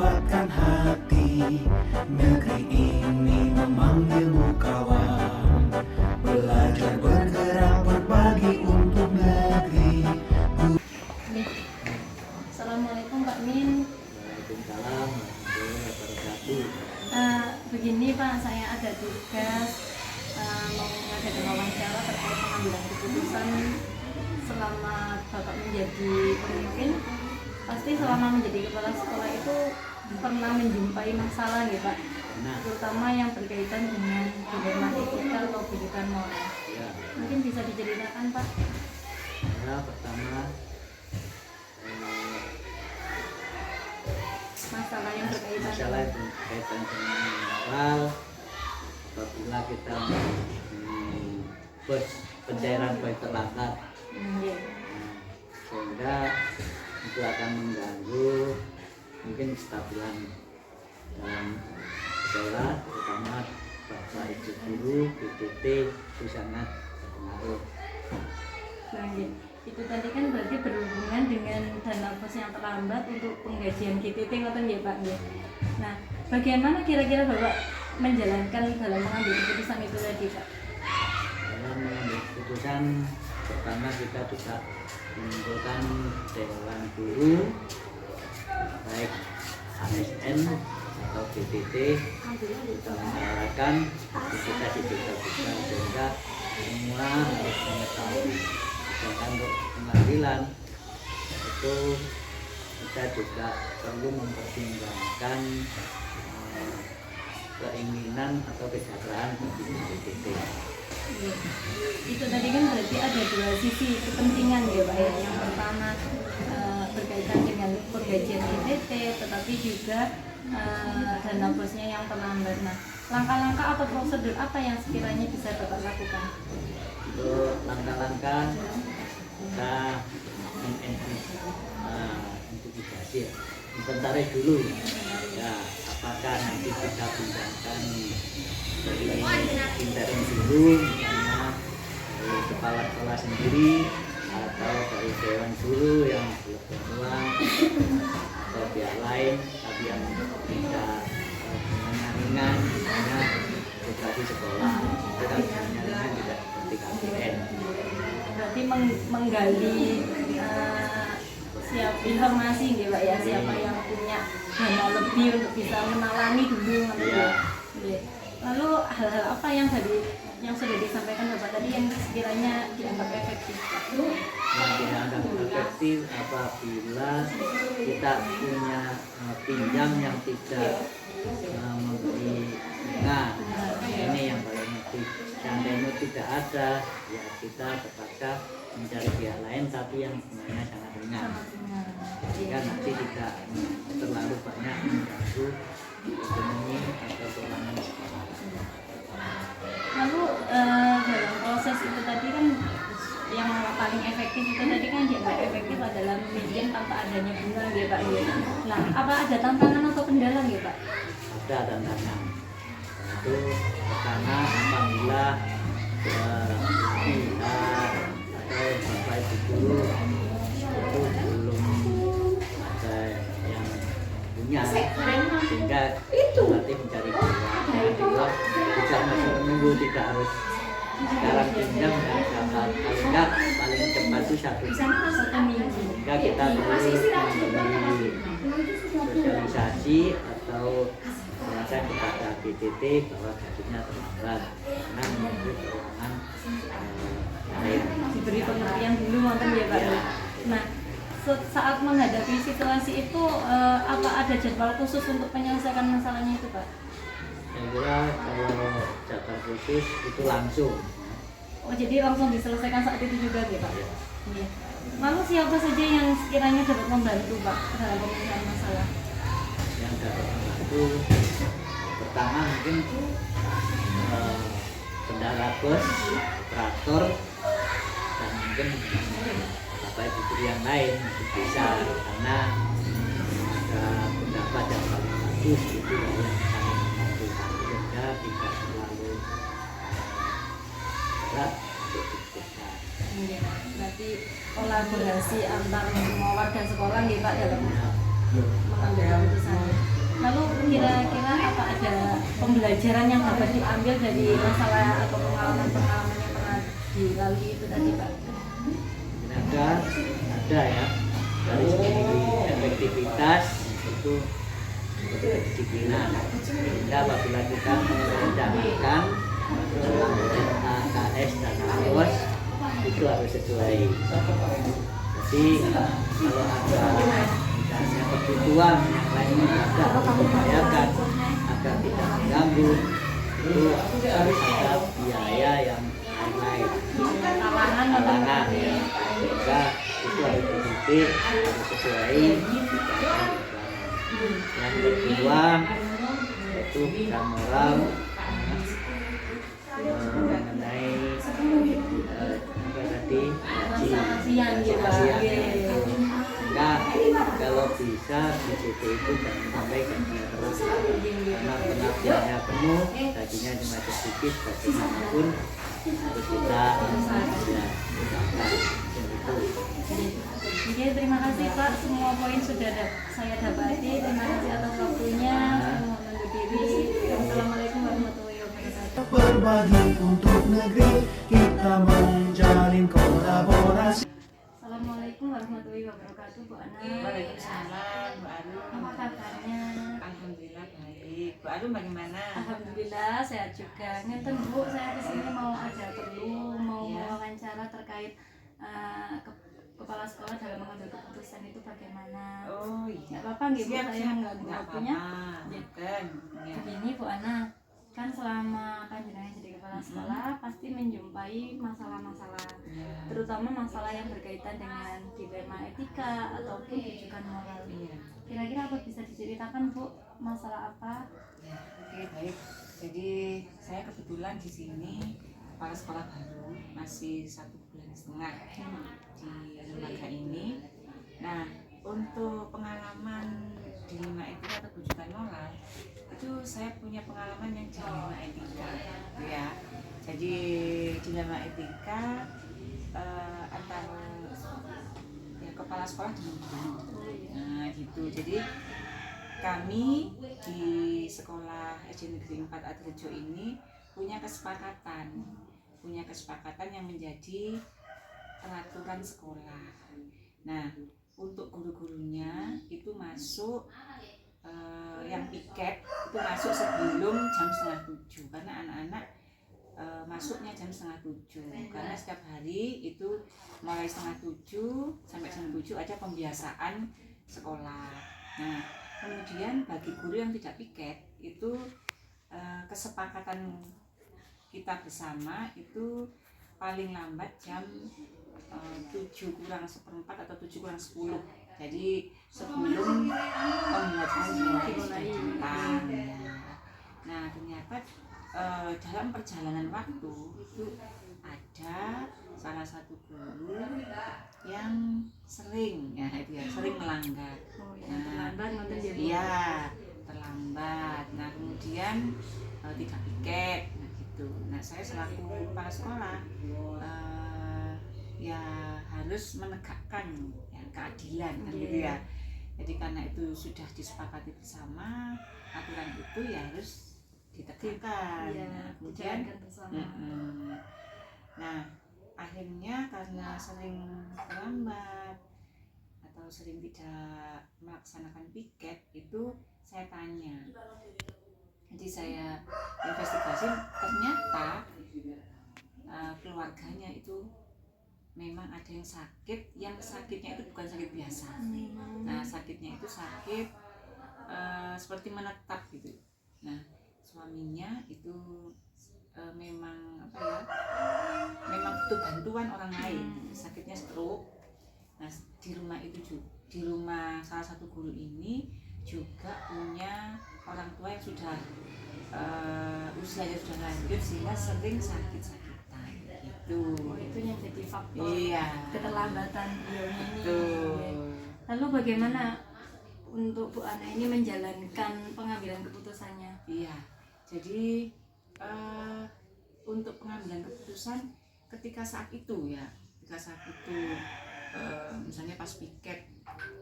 kuatkan hati. Negeri ini memanggilmu kawan, belajar bergerak berbagi untuk negeri. Assalamualaikum Pak Min. Waalaikumsalam warahmatullahi wabarakatuh. Begini Pak, saya ada tugas mau mengadakan wawancara terkait pengambilan keputusan selama Bapak menjadi pemimpin. Pasti selama menjadi kepala sekolah itu pernah menjumpai masalah ya Pak, terutama yang berkaitan dengan dilema etika atau pendidikan moral. Ya, Mungkin bisa diceritakan Pak? ya pertama Masalah yang berkaitan masalah yang berkaitan dengan moral apabila kita pencairan baik terlambat, Iya. sehingga itu akan mengganggu mungkin kestabilan dalam sekolah, terutama bapak ibu guru, PPT itu sangat berpengaruh. Nah, iya. Itu tadi kan berarti berhubungan dengan dana pos yang terlambat untuk penggajian GTT ngoten ya Pak ya. Nah, bagaimana kira-kira Bapak menjalankan dalam mengambil keputusan itu tadi Pak? Dalam mengambil keputusan, pertama kita juga mengumpulkan dewan guru baik ASN atau BPT, kita mengarahkan kita digital-digital sehingga semua harus mengetahui. Sedangkan untuk pengambilan itu kita juga perlu mempertimbangkan keinginan atau kesejahteraan bagi BPT. Itu tadi kan berarti ada dua sisi kepentingan ya Pak ya. Yang pertama berkaitan dengan penggajian GTT, tetapi juga dana bosnya yang terlambat. Nah, langkah-langkah atau prosedur apa yang sekiranya bisa Bapak lakukan? Untuk langkah-langkah kita investigasi ya, inventaris dulu ya, apakah nanti kita pindahkan dari interim dulu misalnya dari kepala sekolah sendiri atau dari dewan guru yang belum beruang atau pihak lain tapi yang tidak dengan ringan, misalnya edukasi sekolah itu kan ringan tidak seperti KPN. Berarti menggali siap informasi gitu Pak ya, siapa yang punya dana lebih untuk bisa menalangi dulu gitu ya. Iya. Lalu hal-hal apa yang sudah disampaikan Bapak tadi yang sekiranya dianggap efektif? Yang dianggap efektif apabila kita punya pinjam yang tidak memberi bunga, ini yang paling efektif. Seandainya tidak ada, ya kita terpaksa mencari pihak lain tapi yang bunganya sangat ringan, sehingga nanti tidak terlalu banyak mengganggu ekonomi atau keuangan sekolah. Lalu dalam proses itu tadi kan yang paling efektif itu tadi kan dianggap efektif adalah memilih tanpa adanya bunga ya Pak ya. Nah, apa ada tantangan atau kendala ya Pak? Ada tantangan. Itu pertama apabila pihak atau bapak ibu guru itu belum ada yang punya, sehingga berarti mencari peluang bisa masih menunggu, tidak harus sekarang pinjam dan dapat, paling enggak paling cepat itu satu minggu, sehingga kita perlu memberi sosialisasi atau mengatakan kepada BPT bahwa gajinya terlambat karena menunggu keuangan lain. Diberi pengertian dulu mungkin ya Pak. Ya. Nah, saat menghadapi situasi itu apa ada jadwal khusus untuk menyelesaikan masalahnya itu Pak? Saya kira kalau jadwal khusus itu langsung. Oh, jadi langsung diselesaikan saat itu juga ya Pak? Iya. Lalu siapa saja yang sekiranya dapat membantu Pak dalam pemecahan masalah? Yang dapat membantu pertama mungkin kendala bos, operator, dan mungkin bapak ibu guru yang lain itu bisa, karena ada pendapat yang paling bagus itu yang saling membantu kerja tidak terlalu berat untuk diputuskan. Iya, berarti kolaborasi antar semua warga sekolah ya Pak dalam mengambil keputusan. pembelajaran yang dapat diambil dari masalah atau pengalaman-pengalaman yang pernah dilalui itu tadi Pak? Ada ya, dari segi efektivitas itu seperti kedisiplinan. Sehingga apabila kita merencanakan AKS dan AKOS itu harus sesuai. Jadi kalau ada misalnya kebutuhan yang lainnya ada membahayakan agar tidak mengganggu, itu harus ada biaya yang lain, talangan ya, sehingga itu harus dididik, harus sesuai. Yang kedua itu bukan moral mengenai apa tadi kasihan gitu Pak. sehingga kalau bisa di situ itu jangan sampai gajinya terus, karena penabungnya penuh, gajinya cuma sedikit, bagaimanapun harus kita ya Oke, terima kasih Pak, semua poin sudah saya dapati. Terima kasih atas waktunya. Mohon undur diri. Assalamualaikum warahmatullahi wabarakatuh. Berbagi untuk negeri, kita menjalin kolaborasi. Assalamualaikum warahmatullahi wabarakatuh, Bu Ana. Waalaikumsalam, Bu Arum. Apa kabarnya? Alhamdulillah baik. Bu Arum bagaimana? Alhamdulillah sehat juga. Ngenten Bu, saya kesini mau wawancara terkait kepala sekolah dalam mengambil keputusan itu bagaimana? Oh iya. Nggak apa-apa nggih Bu, saya mengganggu waktunya. Bukan. Ya. Begini Bu Ana, kan selama panjenengan jadi kepala sekolah pasti menjumpai masalah-masalah, terutama masalah yang berkaitan dengan dilema etika ataupun rujukan moral. Iya. Kira-kira apa bisa diceritakan Bu, masalah apa? Ya, oke baik. Jadi saya kebetulan di sini kepala sekolah baru, masih 1,5 bulan di lembaga ini. Nah, untuk pengalaman dilema etika atau rujukan moral itu saya punya pengalaman yang dilema etika, gitu ya. Jadi dilema etika antara ya, kepala sekolah dengan guru. Nah, gitu. Jadi kami di sekolah SD Negeri 4 Atrejo ini punya kesepakatan yang menjadi peraturan sekolah. Nah, untuk guru-gurunya itu masuk yang piket itu masuk sebelum jam 6:30 karena anak-anak masuknya jam 6:30 karena setiap hari itu mulai 6:30 sampai jam 7 ada pembiasaan sekolah. Nah, kemudian bagi guru yang tidak piket itu kesepakatan kita bersama itu paling lambat jam 7:45 atau 7:10. Jadi sebelum pembelajaran dimulai. Nah, ternyata dalam perjalanan waktu itu ada salah satu guru yang sering melanggar. Terlambat nonton dia Bu. Iya, terlambat. Nah, kemudian tidak piket, nah gitu. Nah, saya selaku kepala sekolah ya harus menegakkan ya, keadilan kan gitu ya. Jadi karena itu sudah disepakati bersama, aturan itu ya harus ditegakkan. Nah, kemudian nah, akhirnya karena sering terlambat atau sering tidak melaksanakan piket itu saya tanya. Jadi saya investigasi, ternyata keluarganya itu memang ada yang sakitnya itu bukan sakit biasa. Nah, sakitnya itu sakit seperti menetap gitu. Nah, suaminya itu memang butuh bantuan orang lain, sakitnya stroke. Nah, di rumah salah satu guru ini juga punya orang tua yang sudah usianya sudah lanjut sehingga sering sakit-sakitan gitu. Itu yang jadi faktor keterlambatan beliaunya ini. Lalu bagaimana untuk Bu Ana ini menjalankan pengambilan keputusannya? Iya, jadi untuk pengambilan keputusan ketika saat itu misalnya pas piket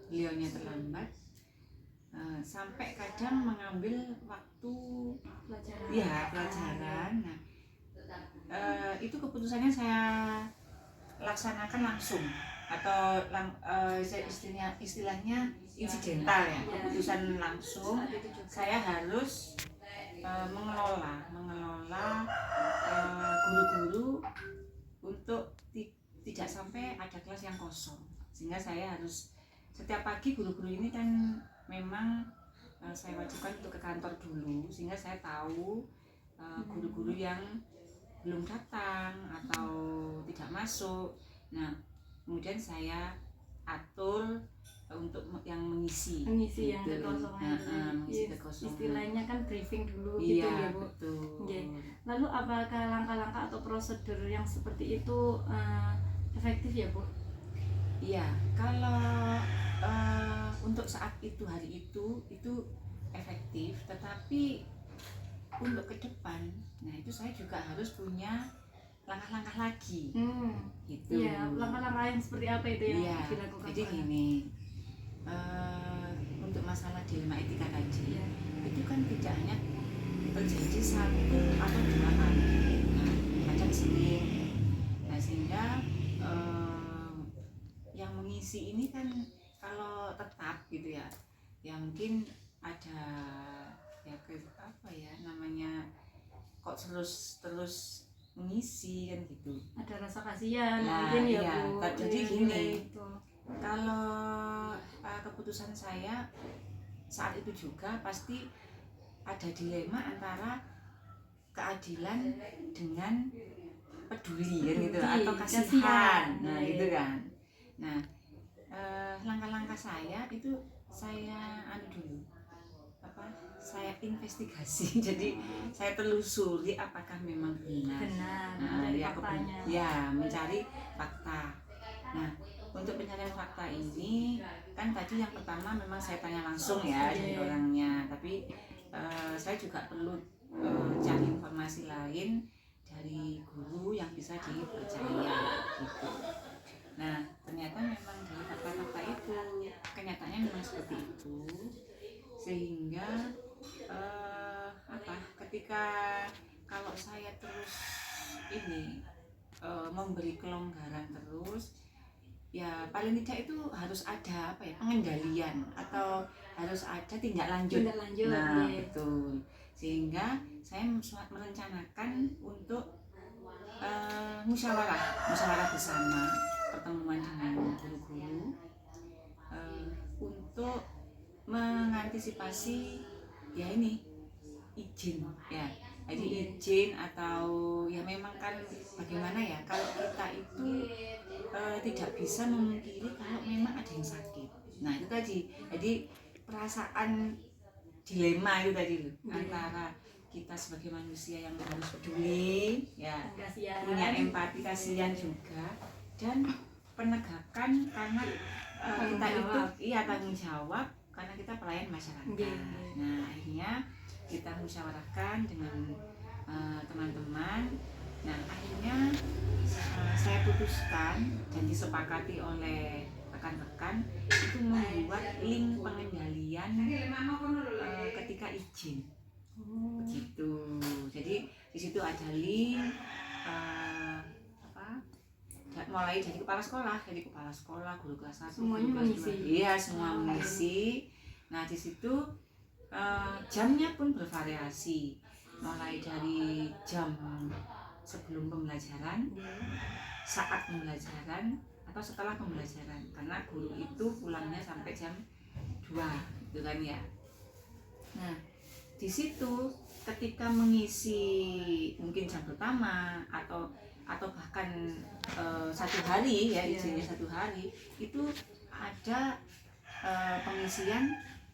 beliaunya terlambat, sampai kadang mengambil waktu Pelajaran. pelajaran. Nah, itu keputusannya saya laksanakan langsung atau istilahnya insidental ya, keputusan langsung. Saya harus mengelola guru-guru untuk tidak sampai ada kelas yang kosong, sehingga saya harus setiap pagi guru-guru ini kan memang saya wajibkan untuk ke kantor dulu, sehingga saya tahu guru-guru yang belum datang atau tidak masuk. Nah, kemudian saya atur untuk yang mengisi yang kekosongan. mengisi kekosongan. Istilahnya kan briefing dulu gitu ya, Bu. Betul. Okay. Lalu apakah langkah-langkah atau prosedur yang seperti itu efektif ya, Bu? Iya, kalau untuk saat itu hari itu efektif, tetapi untuk ke depan, nah itu saya juga harus punya langkah-langkah lagi. Gitu. Iya, langkah-langkah yang seperti apa itu yang dilakukan? Jadi gini, untuk masalah dilema etika tadi, itu kan tidak hanya terjadi satu atau dua kali, nah, kadang sering. Nah, sehingga yang mengisi ini kan kalau tetap gitu ya, ya mungkin ada namanya kok terus mengisi kan gitu. Ada rasa kasihan Nah, mungkin ya, iya. Bu. Jadi gini, itu. kalau keputusan saya saat itu juga pasti ada dilema antara keadilan dengan peduli kan gitu, atau kasihan. Nah, gitu kan. Nah, langkah-langkah saya itu saya saya investigasi. Jadi saya telusuri apakah memang benar. Mencari fakta. Nah, untuk pencarian fakta ini kan tadi yang pertama memang saya tanya langsung ya dari orangnya, tapi saya juga perlu cari informasi lain dari guru yang bisa dipercaya gitu. Nah, ternyata memang dari fakta-fakta itu kenyataannya memang seperti itu, sehingga ketika kalau saya terus memberi kelonggaran terus, ya paling tidak itu harus ada pengendalian atau harus ada tindak lanjut. Nah, betul. Sehingga saya merencanakan untuk musyawarah bersama, pertemuan dengan guru-guru untuk mengantisipasi izin ya. Jadi izin atau ya memang kan bagaimana ya kalau kita itu tidak bisa memungkiri kalau memang ada yang sakit. Nah, itu tadi. Jadi perasaan dilema itu tadi antara kita sebagai manusia yang harus peduli ya, punya empati, kasihan juga, dan penegakan karena kita itu tanggung jawab karena kita pelayan masyarakat. Nah, akhirnya kita musyawarahkan dengan teman-teman. Nah, akhirnya saya putuskan dan disepakati oleh rekan-rekan itu membuat link pengendalian ketika izin. Begitu. Jadi di situ ada link mulai dari kepala sekolah, guru kelas 1, semuanya mengisi. Iya, semua mengisi. Nah, di situ jamnya pun bervariasi, mulai dari jam sebelum pembelajaran, saat pembelajaran, atau setelah pembelajaran, karena guru itu pulangnya sampai jam 2 gitu kan ya. Nah, di situ ketika mengisi mungkin jam pertama atau bahkan 1 hari ya, izinnya 1 hari, itu ada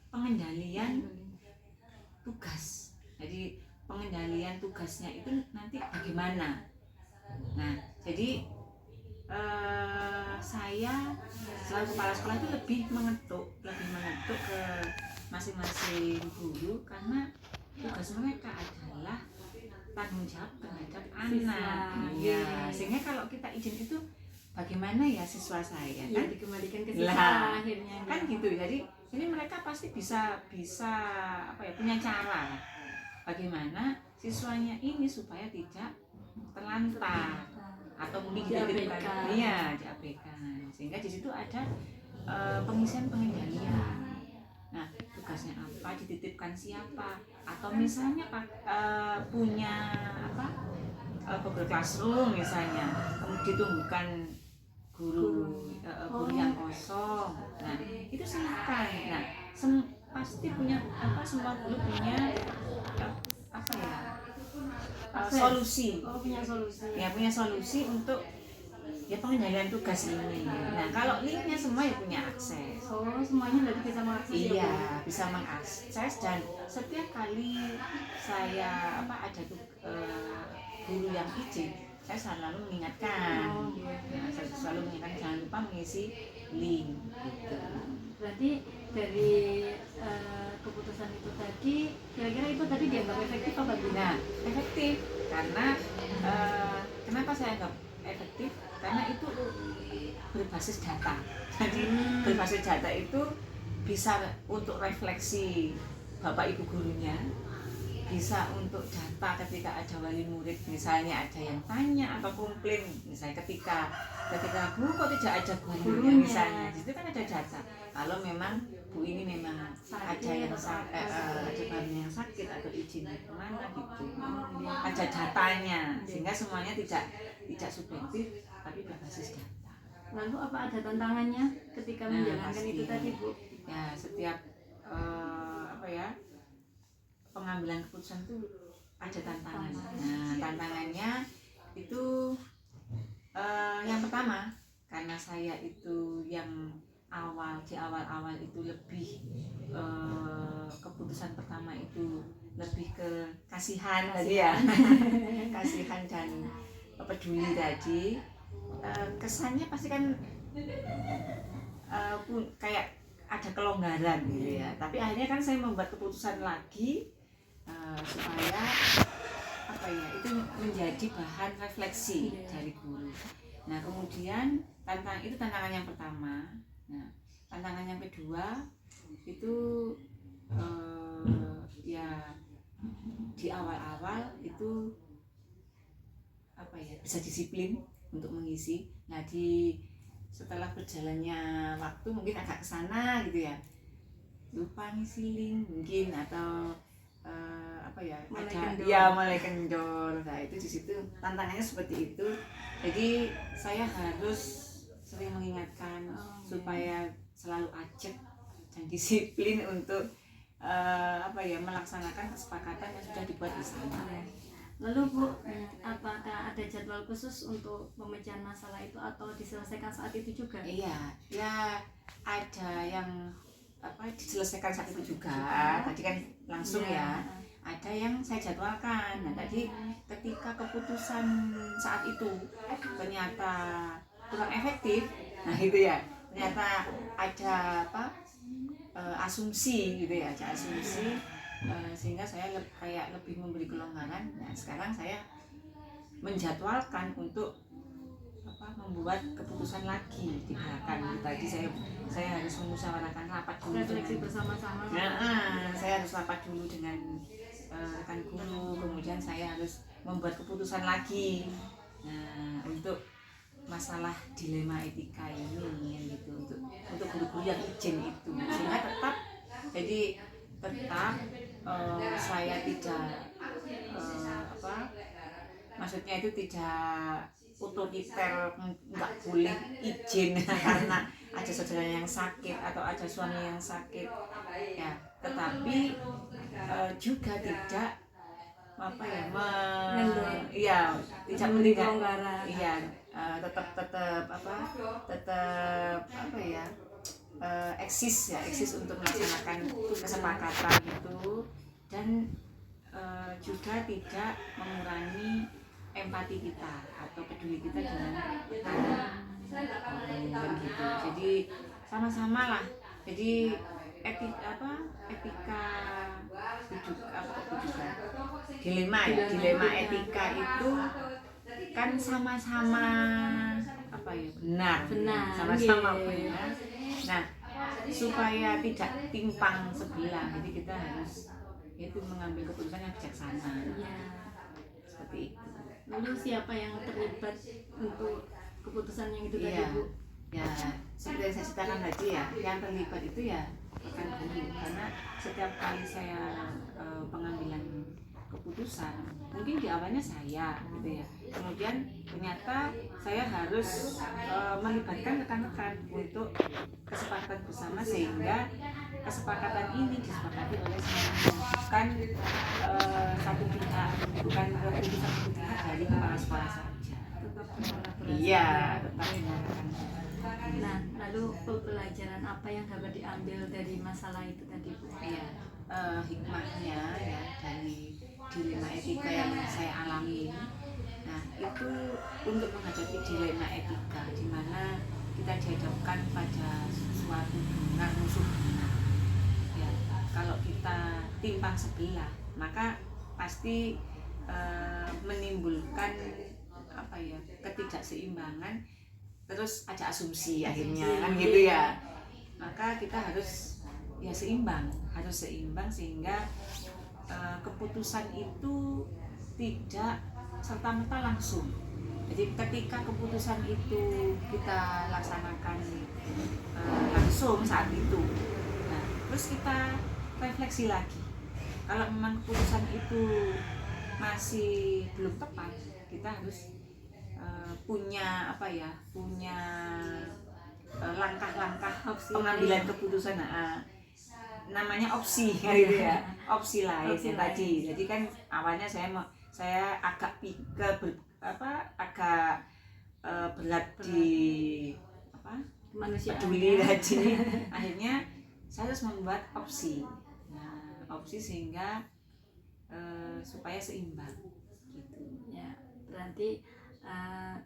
pengendalian tugas. Jadi pengendalian tugasnya itu nanti bagaimana. Nah, jadi saya selaku kepala sekolah itu lebih mengetuk ke masing-masing guru, karena tugas mereka adalah tanggung jawab terhadap anak. Ya, sehingga kalau kita izin itu bagaimana ya siswa saya kan dikembalikan ke siswa akhirnya kan gitu. Jadi Jadi mereka pasti bisa apa ya, punya cara bagaimana siswanya ini supaya tidak terlantar atau mungkin dititipkan, iya diabaikan, sehingga di situ ada pengisian pengendalian. Nah, tugasnya apa, dititipkan siapa, atau misalnya punya apa Google Classroom misalnya, ditunggukan guru yang kosong. Nah, itu silakan. Nah, pasti punya semua guru punya apa ya? Solusi. Punya solusi. Ya, punya solusi untuk ya pengendalian tugas ini. Nah, kalau linknya semua ya punya akses. Semuanya berarti bisa mengakses. Iya, bisa mengakses, dan setiap kali saya ada guru yang izin, saya selalu mengingatkan. Nah, saya selalu mengingatkan jangan lupa mengisi link. Gitu. Berarti dari keputusan itu tadi, kira-kira itu tadi dianggap efektif apa tidak? Nah, efektif karena kenapa saya anggap efektif? Karena itu berbasis data. Jadi berbasis data itu bisa untuk refleksi bapak ibu gurunya, bisa untuk data ketika ada wali murid misalnya ada yang tanya atau komplain, misalnya ketika bu kok tidak ada gurunya misalnya, di situ kan ada data. Kalau memang bu ini memang ada yang ada bayinya yang sakit atau izin kemana gitu, ada datanya, sehingga semuanya tidak subjektif tapi berbasis data. Lalu apa ada tantangannya ketika menjalankan itu tadi, Bu? Ya, setiap pengambilan keputusan itu ada tantangan. Nah, tantangannya itu yang pertama, karena saya itu yang di awal itu lebih keputusan pertama itu lebih ke kasihan tadi ya. Kasihan dan peduli tadi. Kesannya pasti kan kayak ada kelonggaran gitu ya. Tapi akhirnya kan saya membuat keputusan lagi supaya itu menjadi bahan refleksi dari guru. Nah, kemudian tantangan yang pertama. Nah, tantangan yang kedua itu ya di awal-awal itu bisa disiplin untuk mengisi. Nah, setelah berjalannya waktu mungkin agak kesana gitu ya, lupa ngisi link mungkin, atau mulai kendor. Nah, itu di situ tantangannya seperti itu. Jadi saya harus sering mengingatkan supaya selalu ajak dan disiplin untuk melaksanakan kesepakatan yang sudah dibuat di sana. Lalu Bu, apakah ada jadwal khusus untuk pemecahan masalah itu atau diselesaikan saat itu juga? Iya, ya ada yang diselesaikan saat itu juga. Tadi kan langsung ya. Ada yang saya jadwalkan. Nah, tadi ketika keputusan saat itu ternyata kurang efektif, nah itu ya. Ternyata ada asumsi gitu ya, ada asumsi. Sehingga saya lebih memberi kelonggaran. Nah, sekarang saya menjadwalkan untuk membuat keputusan lagi di belakang. Tadi saya harus memusyawarahkan rapat dulu, refleksi bersama-sama. Saya harus rapat dulu dengan rekan guru, kemudian saya harus membuat keputusan lagi. Nah, untuk masalah dilema etika ini gitu, untuk guru-guru yang izin itu, sehingga tetap saya tidak maksudnya itu tidak otoriter, nggak boleh izin karena ada saudara yang sakit atau ada suami yang sakit ya, tetapi juga tidak tidak melanggar, eksis untuk melaksanakan kesepakatan itu, dan juga tidak mengurangi empati kita atau peduli kita dengan gitu. Jadi sama-sama lah. Jadi etika dilema etika itu kan sama-sama benar, sama-sama benar. Nah, supaya tidak timpang sebelah. Jadi kita harus itu mengambil keputusan yang bijaksana. Iya. Seperti itu. Lalu siapa yang terlibat untuk keputusan yang itu tadi, Iya. Bu? Ya, seperti yang saya ceritakan tadi ya, yang terlibat itu ya rekan guru, karena setiap kali saya pengambilan keputusan, mungkin di awalnya saya gitu ya, kemudian ternyata saya harus melibatkan rekan-rekan untuk kesepakatan bersama, sehingga kesepakatan ini disepakati oleh semuanya, bukan satu pihak, bukan keputusan satu pihak dari kepala sekolah saja. Tetap berkolaborasi. Iya, tetap menggunakan. Nah, lalu pelajaran apa yang dapat diambil dari masalah itu tadi, Bu? Iya, hikmahnya ya dari dilema etika yang saya alami. Nah, itu untuk menghadapi dilema etika di mana kita dihadapkan pada suatu benar musuh benar. Ya, kalau kita timpang sebelah, maka pasti menimbulkan apa ya, ketidakseimbangan, terus ada asumsi akhirnya kan gitu ya. Maka kita harus ya seimbang sehingga keputusan itu tidak serta-merta langsung. Jadi ketika keputusan itu kita laksanakan langsung saat itu, nah terus kita refleksi lagi. Kalau memang keputusan itu masih belum tepat, kita harus punya apa ya, punya langkah-langkah pengambilan keputusan. Namanya opsi gitu ya, opsi lain Opsi yang tadi. Jadi kan awalnya saya agak agak berat di Kemanusiaan. peduli tadi. Akhirnya saya harus membuat opsi. Nah, opsi sehingga supaya seimbang gitu. Ya, berarti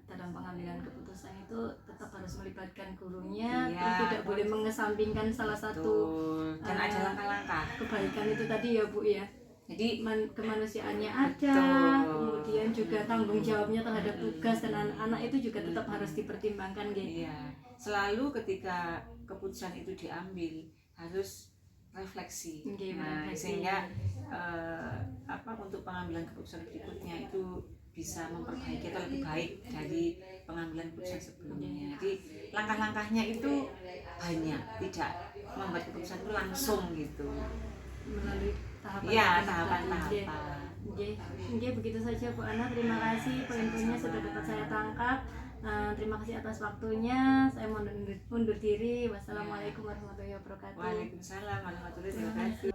dalam pengambilan keputusan itu tetap harus melibatkan gurunya, Iya. terus tidak boleh mengesampingkan salah satu Betul. Dan ada langkah-langkah. kebaikan itu tadi ya, Bu ya. Jadi Kemanusiaannya ada, Betul. kemudian juga tanggung jawabnya terhadap tugas dan anak-anak itu juga tetap harus dipertimbangkan gitu. iya, selalu ketika keputusan itu diambil harus refleksi. Oke, Nah, refleksi. sehingga untuk pengambilan keputusan berikutnya itu bisa memperbaiki atau lebih baik dari pengambilan keputusan sebelumnya. Jadi langkah-langkahnya itu banyak, tidak membuat keputusan itu langsung gitu. Melalui tahapan. Iya, tadi. tahapan-tahapan. Oke, begitu saja Bu Ana. Terima kasih poin-poinnya sudah dapat saya tangkap. Terima kasih atas waktunya. Saya mohon undur diri. Wassalamualaikum warahmatullahi wabarakatuh. Waalaikumsalam warahmatullahi wabarakatuh.